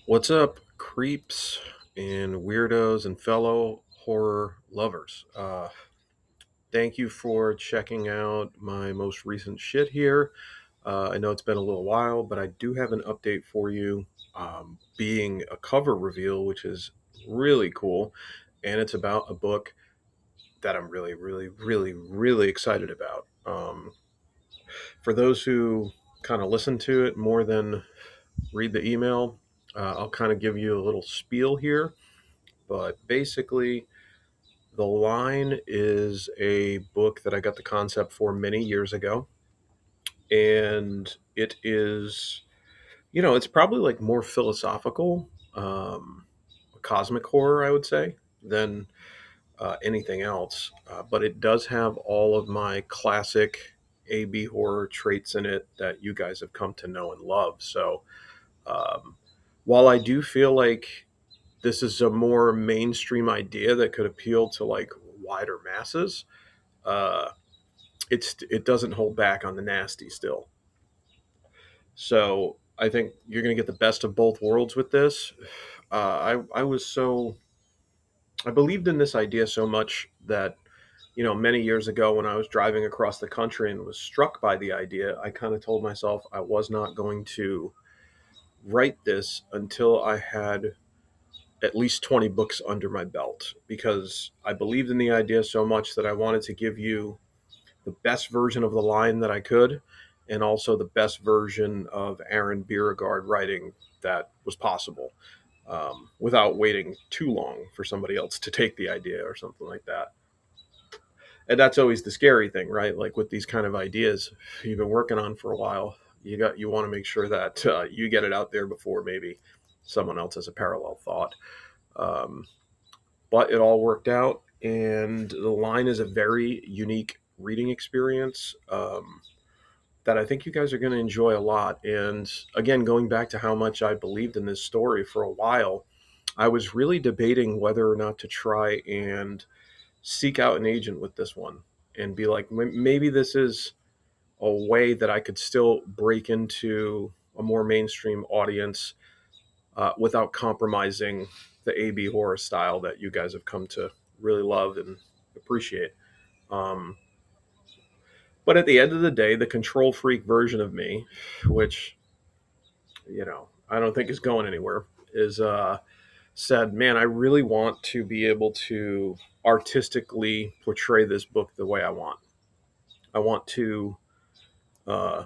What's up, creeps and weirdos and fellow horror lovers? Thank you for checking out my most recent shit here. I know it's been a little while, but I do have an update for you, being a cover reveal, which is really cool. And it's about a book that I'm really, really, really, really excited about. For those who kind of listen to it more than read the email, I'll kind of give you a little spiel here. But basically, The Line is a book that I got the concept for many years ago. And it is, it's probably like more philosophical, cosmic horror, I would say, than anything else. But it does have all of my classic AB horror traits in it that you guys have come to know and love. So um, while I do feel like this is a more mainstream idea that could appeal to like wider masses, uh, it doesn't hold back on the nasty still. So I think you're going to get the best of both worlds with this. I was so I believed in this idea so much that many years ago when I was driving across the country and was struck by the idea, I kind of told myself I was not going to write this until I had at least 20 books under my belt because I believed in the idea so much that I wanted to give you the best version of the line that I could, and also the best version of Aaron Beauregard writing that was possible, without waiting too long for somebody else to take the idea or something like that. And that's always the scary thing, right? Like with these kind of ideas you've been working on for a while, you want to make sure that you get it out there before maybe someone else has a parallel thought. Um, but it all worked out, and The Line is a very unique reading experience. That I think you guys are going to enjoy a lot. And again, going back to how much I believed in this story for a while, I was really debating whether or not to try and seek out an agent with this one and be like, maybe this is a way that I could still break into a more mainstream audience, without compromising the AB horror style that you guys have come to really love and appreciate. Um, but at the end of the day, the control freak version of me, which I don't think is going anywhere, is said, man, I really want to be able to artistically portray this book the way I want. I want to uh,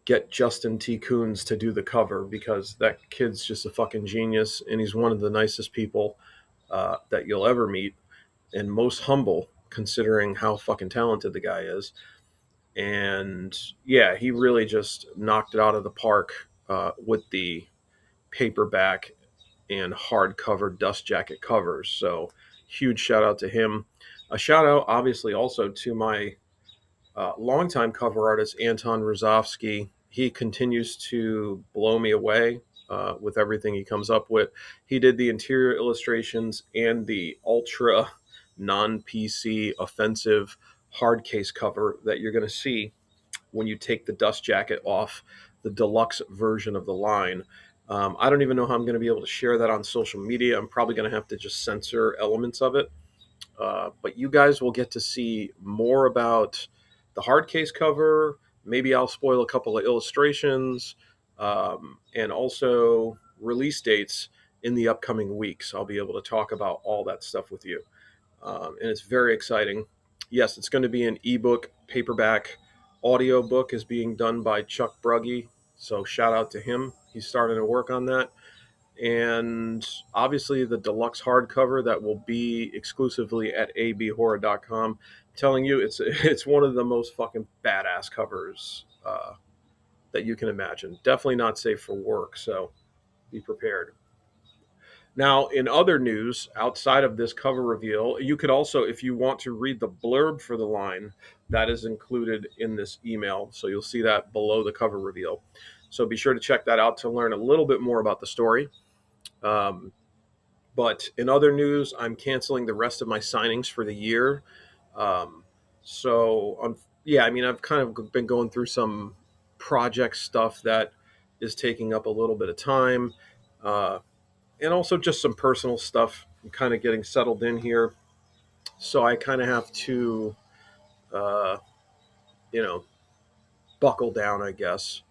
get Justin T. Coons to do the cover because that kid's just a fucking genius and he's one of the nicest people that you'll ever meet and most humble considering how fucking talented the guy is. And yeah, he really just knocked it out of the park with the paperback and hardcover dust jacket covers. So huge shout out to him. A shout out, obviously, also to my longtime cover artist, Anton Rozovsky. He continues to blow me away with everything he comes up with. He did the interior illustrations and the ultra non PC offensive hard case cover that you're going to see when you take the dust jacket off the deluxe version of the line. I don't even know how I'm going to be able to share that on social media. I'm probably going to have to just censor elements of it. But you guys will get to see more about the hard case cover. Maybe I'll spoil a couple of illustrations, and also release dates in the upcoming weeks. I'll be able to talk about all that stuff with you. And it's very exciting. Yes, it's going to be an ebook, paperback, audio book is being done by Chuck Brugge. So shout out to him. He's starting to work on that. And obviously the deluxe hardcover that will be exclusively at abhorror.com. I'm telling you, it's one of the most fucking badass covers that you can imagine. Definitely not safe for work, so be prepared. Now, in other news, outside of this cover reveal, you could also, if you want to read the blurb for the line, that is included in this email. So you'll see that below the cover reveal. So be sure to check that out to learn a little bit more about the story. Um, but in other news, I'm canceling the rest of my signings for the year. Um, yeah, I mean, I've kind of been going through some project stuff that is taking up a little bit of time. uh, and also just some personal stuff. I'm kind of getting settled in here, so I kind of have to, uh, you know, buckle down, I guess.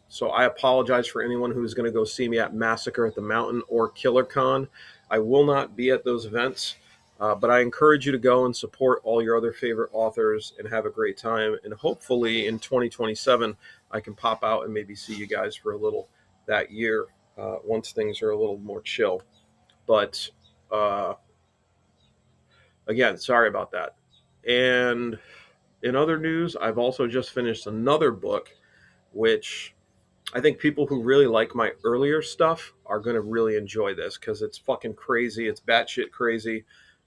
So I apologize for anyone who's going to go see me at Massacre at the Mountain or KillerCon. I will not be at those events, but I encourage you to go and support all your other favorite authors and have a great time. And hopefully in 2027, I can pop out and maybe see you guys for a little that year once things are a little more chill. But uh, again, sorry about that. And in other news, I've also just finished another book, which I think people who really like my earlier stuff are going to really enjoy this because it's fucking crazy. It's batshit crazy.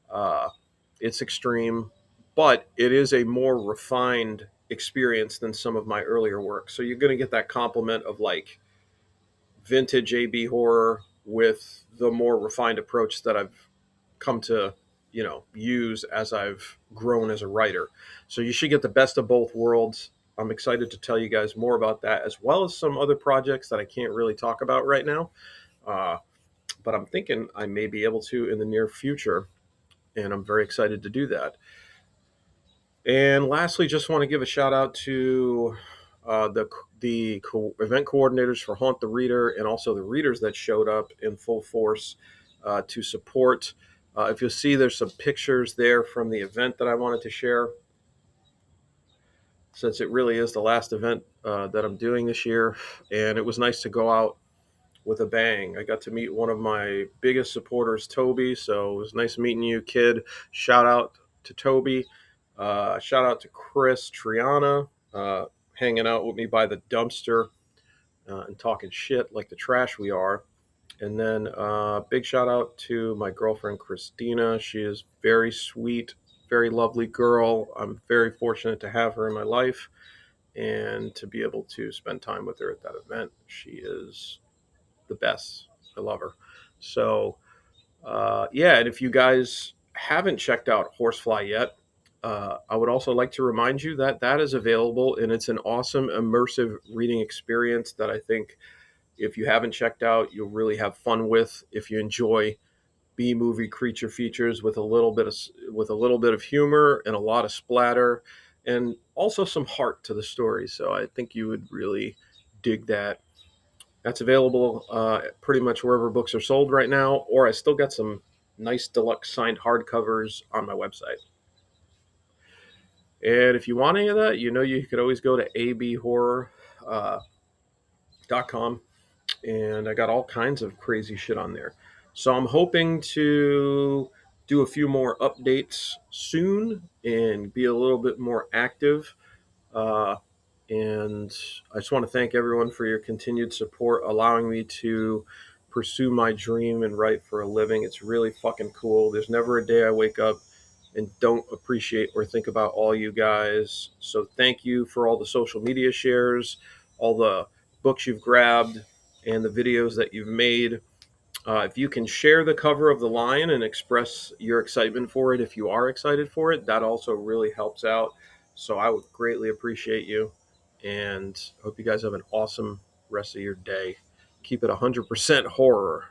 Uh, it's extreme, but it is a more refined experience than some of my earlier work. So you're going to get that compliment of like vintage AB horror with the more refined approach that I've come to, use as I've grown as a writer. So you should get the best of both worlds. I'm excited to tell you guys more about that, as well as some other projects that I can't really talk about right now. Uh, but I'm thinking I may be able to in the near future, and I'm very excited to do that. And lastly, just want to give a shout out to the event coordinators for Haunt the Reader, and also the readers that showed up in full force to support. If you'll see, there's some pictures there from the event that I wanted to share, since it really is the last event that I'm doing this year, and it was nice to go out with a bang. I got to meet one of my biggest supporters, Toby. So it was nice meeting you, kid. Shout out to Toby. Shout out to Chris Triana, hanging out with me by the dumpster and talking shit like the trash we are. And then big shout out to my girlfriend, Christina. She is very sweet, very lovely girl. I'm very fortunate to have her in my life and to be able to spend time with her at that event. She is the best. I love her. So, yeah, and if you guys haven't checked out Horsefly yet, I would also like to remind you that that is available, and it's an awesome immersive reading experience that I think if you haven't checked out, you'll really have fun with. If you enjoy B movie creature features with a little bit of humor and a lot of splatter, and also some heart to the story, so I think you would really dig that. That's available pretty much wherever books are sold right now, or I still got some nice deluxe signed hardcovers on my website. And if you want any of that, you could always go to abhorror.com, and I got all kinds of crazy shit on there. So I'm hoping to do a few more updates soon and be a little bit more active. Uh, And I just want to thank everyone for your continued support, allowing me to pursue my dream and write for a living. It's really fucking cool. There's never a day I wake up and don't appreciate or think about all you guys. So thank you for all the social media shares, all the books you've grabbed, and the videos that you've made. If you can share the cover of The Lion and express your excitement for it, if you are excited for it, that also really helps out. So I would greatly appreciate you. And hope you guys have an awesome rest of your day. Keep it 100% horror.